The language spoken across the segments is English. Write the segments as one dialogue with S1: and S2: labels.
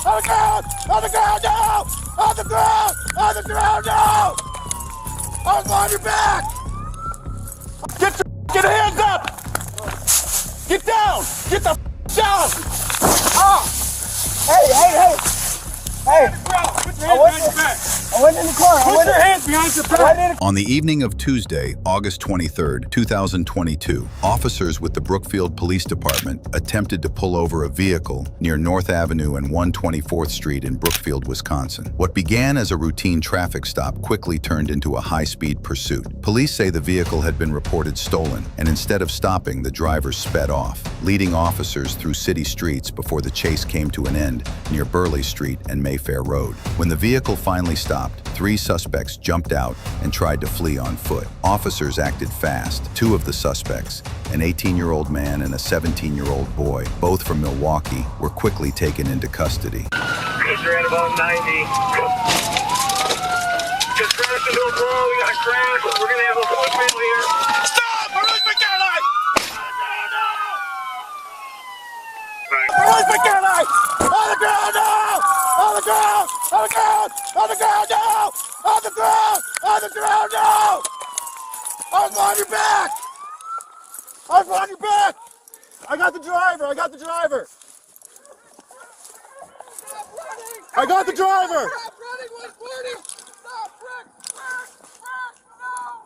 S1: On the ground! On the ground, no! On the ground! On the ground, no! I'm on your back! Get your hands up! Get down! Get the down! Ah! Hey! I went in the car. Put your hands behind your back.
S2: On the evening of Tuesday, August 23rd, 2022, officers with the Brookfield Police Department attempted to pull over a vehicle near North Avenue and 124th Street in Brookfield, Wisconsin. What began as a routine traffic stop quickly turned into a high-speed pursuit. Police say the vehicle had been reported stolen, and instead of stopping, the driver sped off, leading officers through city streets before the chase came to an end near Burleigh Street and Mayfair Road. When the vehicle finally stopped, 3 suspects jumped out and tried to flee on foot. Officers acted fast. 2 of the suspects, an 18-year-old man and a 17-year-old boy, both from Milwaukee, were quickly taken into custody.
S3: You're at about 90. Just crash into a wall. We got a crash. We're going to have a footman here.
S1: Stop! Release McKenna! Release McKenna! On the ground, no! On the ground! On the ground! On the ground, no! On the ground! On the ground, no! I'm on your back! I'm on your back! I got the driver! I got the driver! I got the driver!
S4: Stop running, 140! Stop, Rick! No!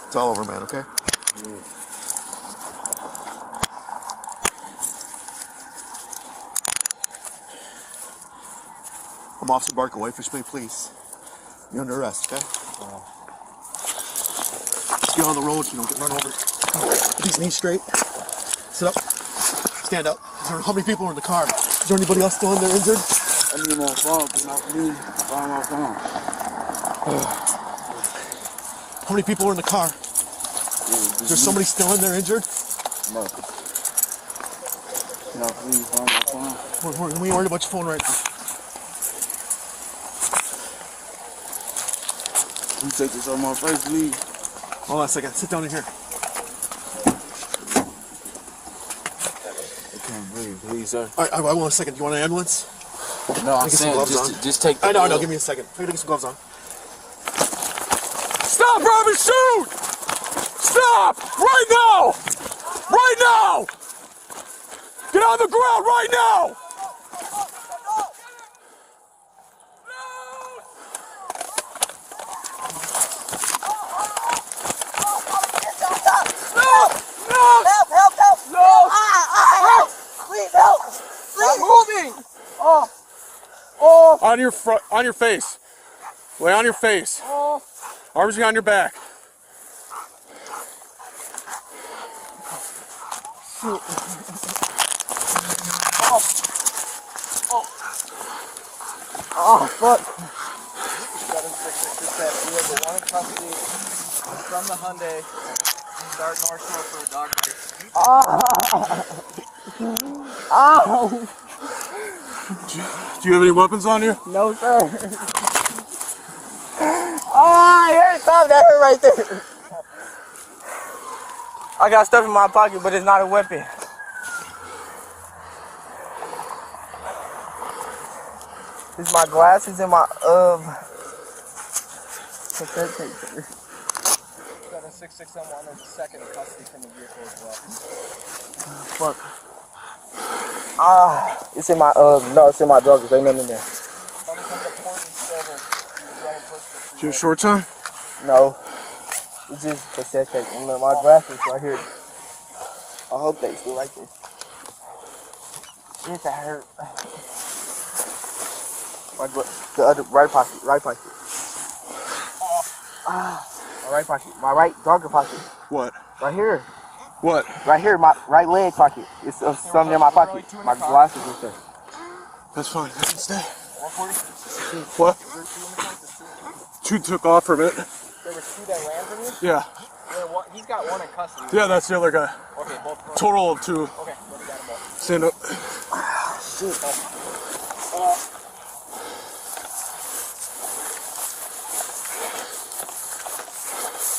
S1: It's all over, man, okay? I'm Officer Barker. Wait for me, please. You're under arrest, okay? Just get on the road so you don't get run over. Get these knees straight. Sit up. Stand up. How many people are in the car? Is there anybody else still in there injured?
S5: I need my phone. Find my phone.
S1: How many people are in the car? Is there somebody still in there injured?
S5: No. Can I please find my phone?
S1: We ain't worried about your phone right now.
S5: You take this on my face, please.
S1: Hold on a second. Sit down in here.
S5: I can't breathe, please, sir.
S1: All right, I want a second. Do you want an ambulance?
S5: No, I'm
S1: Get some
S5: saying
S1: gloves
S5: just take the...
S1: I know. Give me a second. I gotta get some gloves on.
S4: Stop, Robert, shoot! Stop! Right now! Right now! Get on the ground right now!
S6: Help!
S4: No!
S6: Help! Please help!
S4: Stop moving! On your front, on your face. Lay on your face. Arms behind your back.
S6: Oh, fuck.
S7: 7667, we have a one custody from the Hyundai. Start North Shore for a dog bite.
S6: Ow!
S4: Do you have any weapons on you?
S6: No, sir. Oh, here's something that hurt right there. I got stuff in my pocket, but it's not a weapon. It's my glasses and my
S7: Got a 6671 as a second custody from the vehicle as well.
S6: fuck. It's in my no, it's in my drugs. Ain't nothing in there.
S4: Do you have shorts on?
S6: No, it's just cassette tape. My glasses right here. I hope they still like this. It's a hurt. The other right pocket. My right pocket. My right dogger pocket.
S4: What?
S6: Right here.
S4: What?
S6: Right here, my right leg pocket. It's something in my pocket. My glasses and stuff.
S4: That's fine. I can stay. What? 2 took off from it.
S7: There was 2 that ran from you?
S4: Yeah.
S7: He's got 1 in custody.
S4: Yeah, that's the other guy.
S7: Okay, both.
S4: Total of 2.
S7: Okay, we got them both.
S4: Stand up.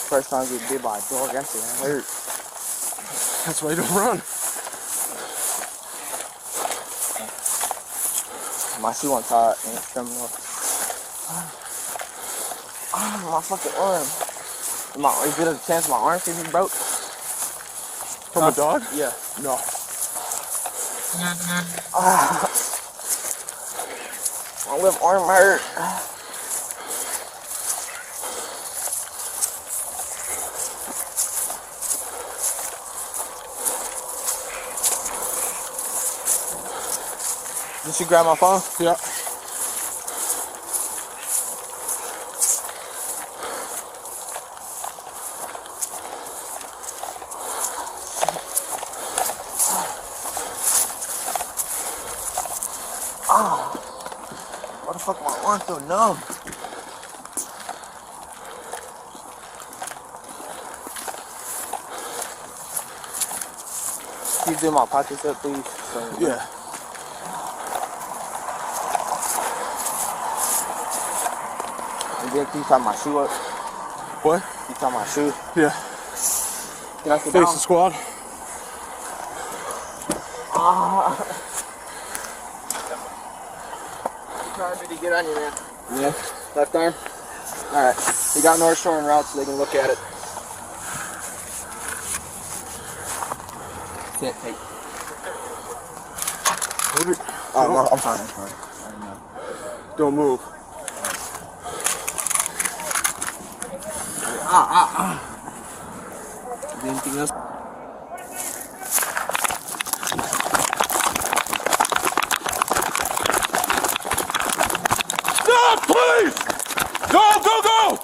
S6: First time I get bit by a dog, that shit hurt.
S4: That's why you don't run.
S6: My shoe untied and it's coming off. My fucking arm. Is it a chance my arm can be broke?
S4: From a dog?
S6: Yeah.
S4: No.
S6: My left arm hurt. Did you grab my phone?
S4: Yeah.
S6: Why the fuck my arm feel numb? Can you do my pockets up, please?
S4: Yeah.
S6: And then can you tie my shoe up?
S4: What?
S6: You tie my shoe?
S4: Yeah.
S6: Can I sit
S4: Face
S6: down?
S4: the squad.
S6: Trying to get on you, man. Yeah. Left arm? Alright. We got North Shore and route so they can look at it. Can't take. Oh, no, I'm fine. I'm fine.
S4: Don't move.
S6: Is there anything else?
S4: Stop, please! Go, go, go!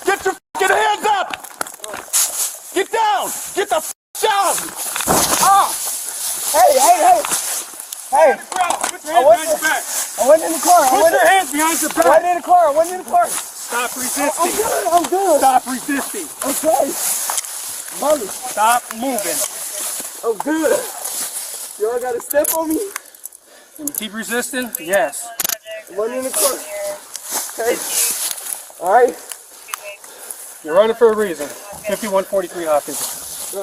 S4: Get your fucking hands up! Get down! Get the f down!
S6: Hey!
S4: Put your hands behind your back!
S6: I went in the car.
S4: Put your hands behind your
S6: I
S4: back!
S6: went in the car. I went in the car.
S4: Stop resisting!
S6: I'm good.
S4: Stop resisting!
S6: Okay. Mommy,
S4: Stop moving!
S6: I'm good. Y'all gotta step on me.
S4: Can you keep resisting? Yes.
S6: I went in the car. Okay. Alright.
S4: You're running for a reason. 5143 Hopkins.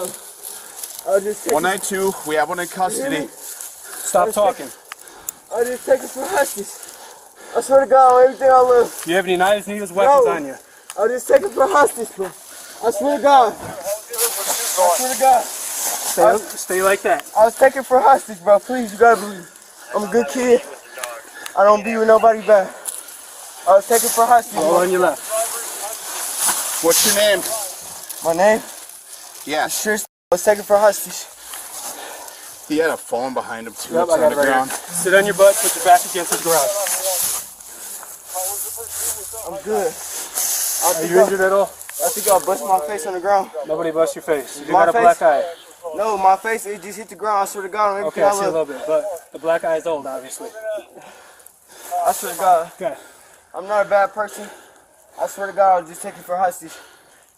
S6: I'll just take
S1: 192, we have one in custody.
S4: Stop talking.
S6: I'll just take it for hostage. I swear to God, on everything I love.
S4: Do you have any knives, needles, weapons
S6: No.
S4: on you?
S6: I'll just take it for hostage, bro. I swear to God. I swear to God.
S4: Stay like that.
S6: I was taking for hostage, bro. Please, you gotta believe. I'm a good kid. I don't be with nobody bad. I was taking for hostage.
S4: All on your left.
S1: What's your name?
S6: My name?
S1: Yes.
S6: Sure. I was taking for hostage.
S1: He had a phone behind him too.
S4: Yep,
S1: It's
S4: I
S1: on
S4: got
S1: the
S4: it right
S1: ground.
S4: here. Sit on your butt, put your back against the garage.
S6: I'm good.
S4: Are you injured at all?
S6: I think I bust my face on the ground.
S4: Nobody bust your face. You
S6: My
S4: got a
S6: face?
S4: black eye.
S6: No, my face, it just hit the ground. I swear to God, on everything
S4: Okay, I
S6: I
S4: see a
S6: love.
S4: little bit, but the black eye is old, obviously.
S6: I swear to God,
S4: Okay.
S6: I'm not a bad person. I swear to God, I was just taking for hostage.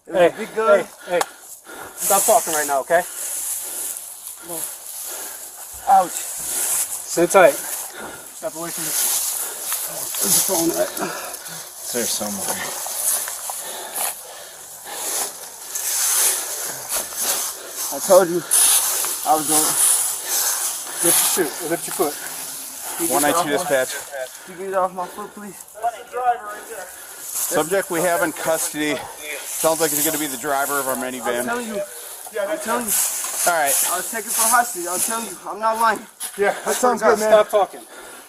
S6: It was
S4: Hey,
S6: a big gun.
S4: hey. Stop talking right now, okay?
S6: Ouch.
S4: Sit tight. Step away from me. Where's the phone at?
S1: It's there somewhere.
S6: I told you I was going
S4: Lift your shoe. Lift your foot.
S1: 192 dispatch.
S6: to get it off my foot, please.
S1: Subject we have in custody. Sounds like he's going to be the driver of our
S6: I'm
S1: minivan.
S6: telling you. I'm telling you.
S1: All right.
S6: I was taking for hostage. I'm telling you. I'm not lying.
S4: Yeah,
S6: That sounds good, man.
S4: Stop talking.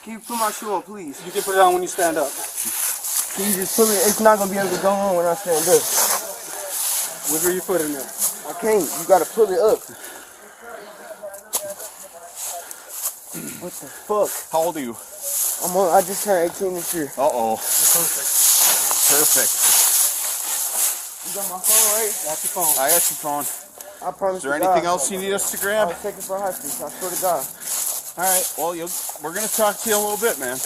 S6: Can you put my shoe on, please?
S4: You can put it on when you stand up.
S6: Can you just put it? It's not going to be able to go on when I stand up.
S4: Wiggle your foot in there.
S6: I can't. You got to pull it up. What the fuck?
S1: How old are you?
S6: I just turned 18 this year.
S1: Uh-oh. Perfect.
S6: You got my phone, right?
S4: Got your phone.
S1: I got your phone.
S6: I promise.
S1: Is there
S6: to God.
S1: anything else you need us to grab?
S6: I'll take it for hostage. I swear to God.
S1: All right. Well, we're gonna talk to you a little bit, man.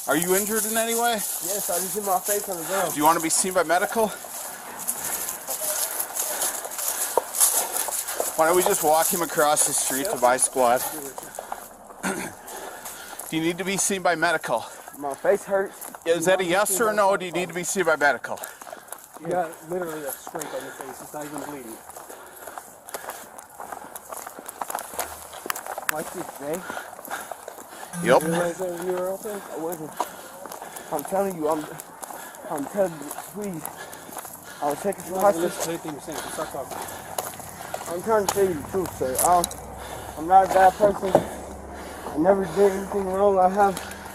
S1: Are you injured in any way?
S6: Yes, I just hit my face on the ground.
S1: Do you want to be seen by medical? Why don't we just walk him across the street to my squad? Do you need to be seen by medical?
S6: My face hurts.
S1: Is that a yes or a no? Or do you need to be seen by medical?
S8: You got literally a scrape on your face. It's not even bleeding.
S6: Watch this, Jay.
S1: Yep.
S6: You realize that when you were out there? I wasn't. I'm telling you, I'm telling you, please. I was taking some hostage.
S8: Listen to anything you're saying. Start talking.
S6: I'm trying to tell you the truth, sir. I'm not a bad person. I never did anything wrong.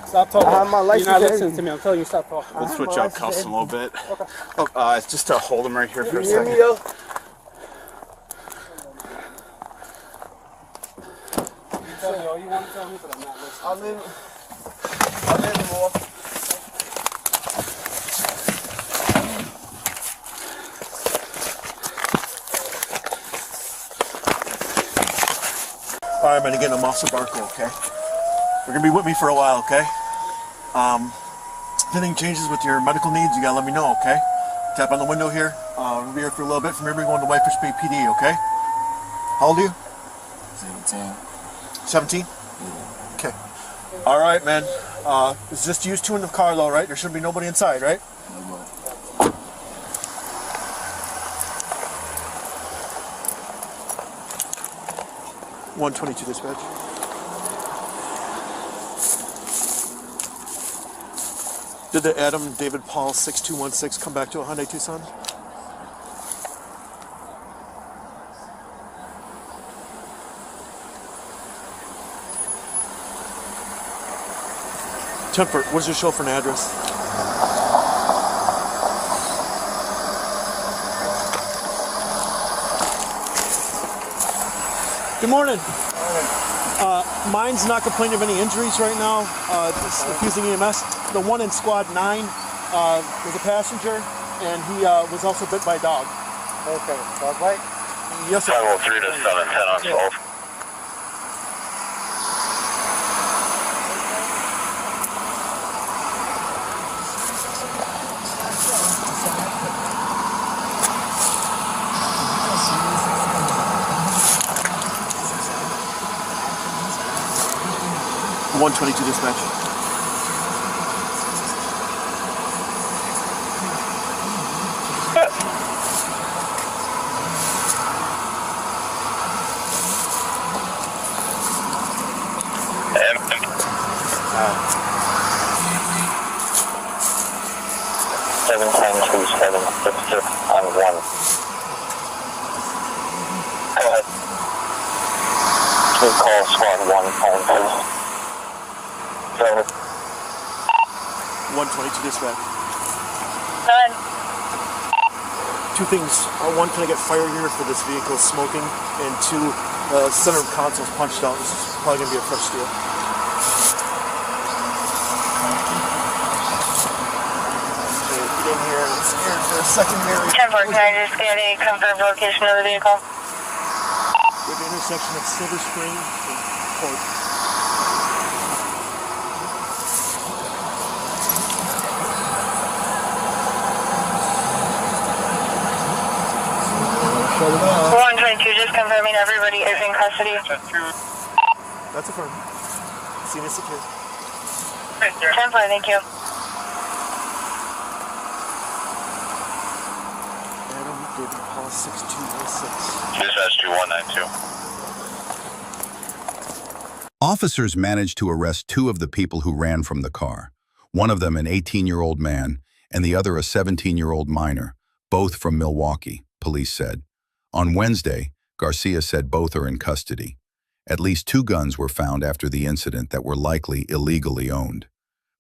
S8: Stop talking.
S6: I have my license.
S8: You're not
S6: and
S8: listening
S6: everything.
S8: to me. I'm telling you, stop talking.
S1: We'll switch out cuffs a little bit. Okay. Just to hold him right here for a
S6: You hear
S1: second.
S6: me, though?
S8: You tell me all you want to tell me, but I'm not listening.
S6: I live in Milwaukee.
S9: All right, man, again, I'm Officer Barco, okay? You're gonna be with me for a while, okay? If anything changes with your medical needs, you gotta let me know, okay? Tap on the window here. We'll be here for a little bit. From here, we're going to Whitefish Bay PD, okay? How old are you?
S5: 17.
S9: 17? Okay. All right, man. It's just you two in the car, though, right? There shouldn't be nobody inside, right? 122 dispatch. Did the Adam David Paul 6216 come back to a Hyundai Tucson? Temper, what's your chauffeur and address? Good morning. Mine's not complaining of any injuries right now. Just accusing EMS. The one in squad 9 was a passenger, and he was also bit by a dog.
S6: Okay. Dog bite?
S9: Yes, sir.
S3: 503 to 710 on 12.
S9: Yeah. 122 dispatch.
S3: Seven ten two seven six six on 1. Go ahead. Please call squad 1 home, please. Go ahead.
S9: 122 dispatch.
S3: 9.
S9: Two things. One, can I get fire here for this vehicle smoking? And two, center console's punched out. This is probably going to be a fresh steal. Okay, get in here and scared for a secondary.
S3: 10-4, can I just get a confirmed location of the vehicle?
S9: We have an intersection of Silver Spring and Port. Shut it off.
S3: 122, just confirming everybody is in custody.
S9: That's a firm. Scene is secure.
S3: 10-4, thank you.
S9: Adam David Paul 6216.
S3: Dispatch 2192.
S2: Officers managed to arrest 2 of the people who ran from the car, one of them an 18-year-old man and the other a 17-year-old minor, both from Milwaukee, police said. On Wednesday, Garcia said both are in custody. At least 2 guns were found after the incident that were likely illegally owned.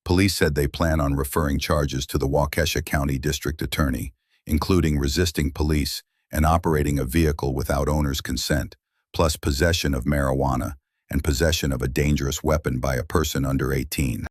S2: Police said they plan on referring charges to the Waukesha County District Attorney, including resisting police and operating a vehicle without owner's consent, plus possession of marijuana and possession of a dangerous weapon by a person under 18.